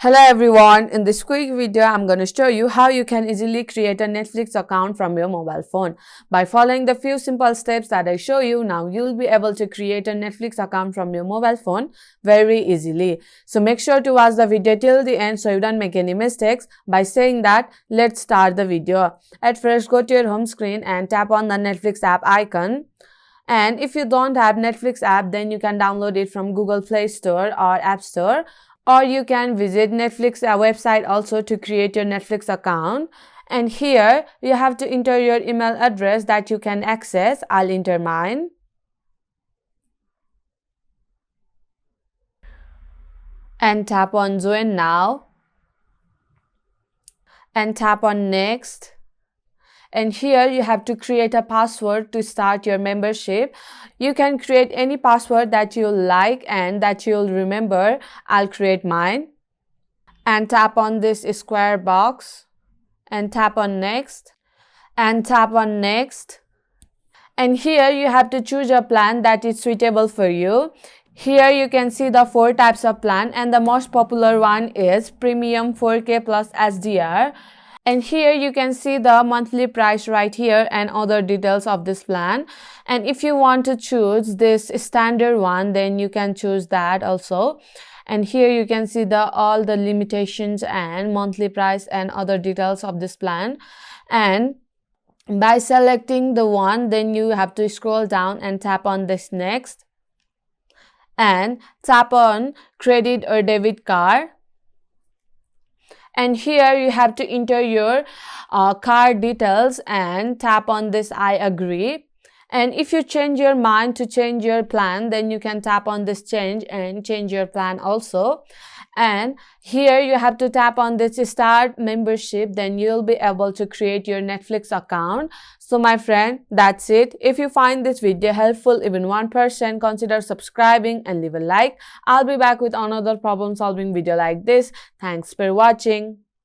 Hello everyone, in this quick video I'm going to show you how you can easily create a Netflix account from your mobile phone. By following the few simple steps that I show you, now you'll be able to create a Netflix account from your mobile phone very easily. So make sure to watch the video till the end so you don't make any mistakes. By saying that, let's start the video. At first, go to your home screen and tap on the Netflix app icon. And if you don't have Netflix app, then you can download it from Google Play Store or App Store. Or you can visit Netflix website also to create your Netflix account. And here you have to enter your email address that you can access. I'll enter mine. And tap on join now. And tap on next. And here you have to create a password to start your membership. You can create any password that you like and that you'll remember. I'll create mine. And tap on this square box. And tap on next. And tap on next. And here you have to choose a plan that is suitable for you. Here you can see the 4 types of plan, and the most popular one is Premium 4K plus SDR. And here you can see the monthly price right here and other details of this plan. And if you want to choose this standard one, then you can choose that also. And here you can see all the limitations and monthly price and other details of this plan. And by selecting the one, then you have to scroll down and tap on this next. And tap on credit or debit card. And here you have to enter your card details and tap on this I agree. And if you change your mind to change your plan, then you can tap on this change and change your plan also. And here you have to tap on this start membership, then you'll be able to create your Netflix account. So my friend, that's it. If you find this video helpful, even 1%, consider subscribing and leave a like. I'll be back with another problem solving video like this. Thanks for watching.